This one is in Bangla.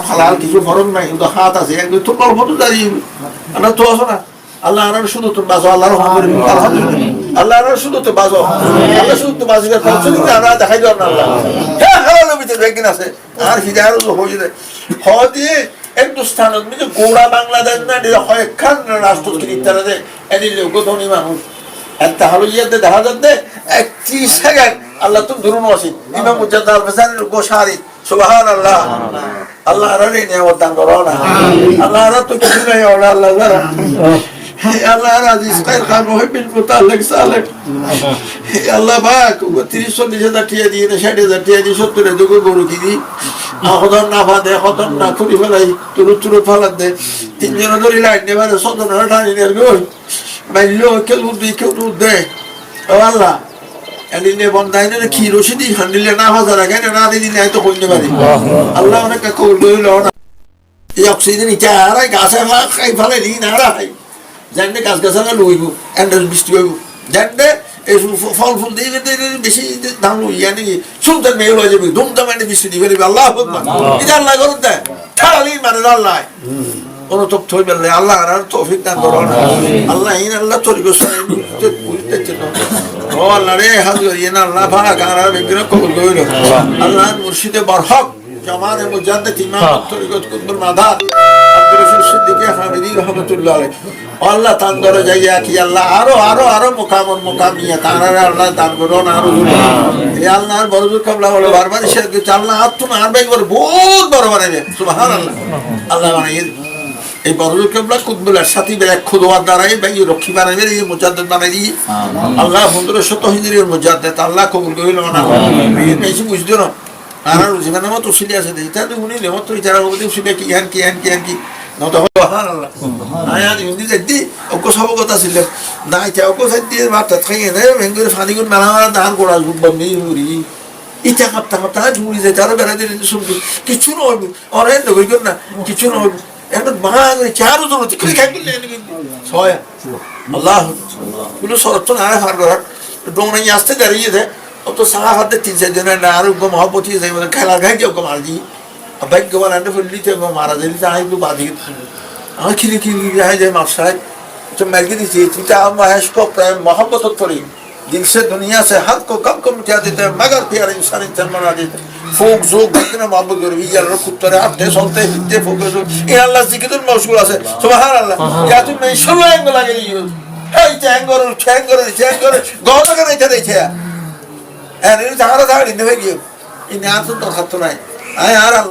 ফালাল কিছু ফরজ নাই কিন্তু হাত আছে একদম তো অল্প তো দাঁড়িয়ে আমরা তো আসো না আল্লাহ আনার শুধু তো বাজো আল্লাহ আলহামদুলিল্লাহ আল্লাহ আনার শুধু তো বাজো আল্লাহ শুধু তো বাজিবার আমরা দেখাই দেওয়ার না আল্লাহ হ্যাঁ হালালের ভিতরে একদিন আছে আর হিদায়ার হয়ে যায় দিয়ে হিন্দুস্তানত মিলে গোড়া বাংলাদেশ না কয়েকখান রাষ্ট্র কিনিতারা দে এদিন লোক ধনী মানুষ একটা হলো ইয়েতে দেখা যাচ্ছে 31 সেকেন্ড আল্লাহ তুমি ধরুন আসি ইমাম মুজাদ্দ আল-ফাসানির গোশারি সুবহানাল্লাহ আল্লাহ রে নিয়ামত দান করো না আল্লাহ রা তো কিছু নাই ওরা আল্লাহ যারা আল্লাহ আজিজ খায়র খান মুহিবিল মুতাল্লিক সালেক আল্লাহ পাক 30-40,000 টাকা দিয়ে 60,000 টাকা দিয়ে 70 দুগো গরু কিনি আহদন না ফাদে হদন না খুলি ফেলাই তুরু ফালাত দে তিনজন ধরে লাইন নেবারে সদন টানি নের গই বাইলো কেউ দে ও আল্লাহ এলিনে বন্দাইনে কি রশিদি হান্ডিলে না হাজার আগে না দিদি নাই তো কইতে পারি আল্লাহ অনেক কবুল কইলো না এই অক্সিজেন ইটা আর গাছে খাই ফেলে নি না রাই জানতে গাছ গাছালা লইব এন্ডার বৃষ্টি হইব জানতে এই ফল ফুল দিয়ে বেশি দাম লইয়া নাকি সুলতান মেয়ে হয়ে যাবে ধুমধাম এনে বৃষ্টি দিয়ে ফেলবে আল্লাহ এটা আল্লাহ করুন দেয় ঠাড়ালি মানে আল্লাহ কোনো তথ্য হইবে আল্লাহ আর তৌফিক দান করো না আল্লাহ ইন আল্লাহ তোর গোসাই বুঝতে চেন ও আল্লাহ রে হাজির ইন আল্লাহ ভাড়া গারা বিগ্রহ কবুল কইলো আল্লাহ মুর্শিদে বরহক জামানে মুজাদ্দিদ ইমাম তরিকত কুতুবুল মাদাদ আব্দুল রশিদ সিদ্দিকী হামিদি রাহমাতুল্লাহ আলাইহি আল্লাহ তান ধরে যাইয়া কি আল্লাহ আরো মুকামিয়া তারা আল্লাহ দান করো না আরো এই আল্লাহর বরজুর কবলা বলে বারবার সে আল্লাহ আত্মা আর একবার বহুত বড় বানাবে সুবহানাল্লাহ আল্লাহ বানাই এই বরজুর কবলা কুতুবুল সাথী এক খুদওয়ার দ্বারাই ভাই রক্ষী বানাবে এই মুজাদ্দিদ বানাই আল্লাহ 1500 হিজরির মুজাদ্দিদ আল্লাহ কবুল কইলো না এই বেশি বুঝছো না আর জীবনের মতো উসিলি আছে এটা তো উনি নেমত ইতারা বলতে উসিলি কি না তো সুবহানাল্লাহ আয়া ইন্দি যেদি ওকো সব কথা ছিল না এটা ওকো সেদি মাথা থাকে না ভেঙ্গুর ফানিগুন মেলা দান করা বন্ধি হুরি ইটা কাপটা ঝুড়ি যায় তার বেড়া দিলে শুনবি কিছু নয় আর এন্ড কই না কিছু নয় একটা বাঙ চারু জরুরত কি খাই বললে ছয় আল্লাহ কোনো শরত না হার করার ডোংরাই আসতে দাঁড়িয়ে দেয় তো সাহা হাতে 3-4 জনের না আর গো মহব্বত হয়ে যায় খেলা গাই কেউ মার দি ভাগ্য বানাতে ফুললিতে মারা দিলি তাই তো বাদি আমার খিলি গায়ে যায় মাফসায় तो मैं की थी चिता महेश को प्रेम मोहब्बत थोड़ी दिल से दुनिया से हद को कम क्या देते हैं मगर प्यार इंसान इंसान बना देते फोक जोक कितना मोहब्बत कर भी यार कुत्ते आते सोते हिते फोकस ये अल्लाह जिक्र मशगूल है सुभान अल्लाह क्या तुम नहीं सुनो एंगल लगे ये हे चैंगर गौर कर नहीं थे यार ini cara ini lagi ini aku tuh satu naik, ayah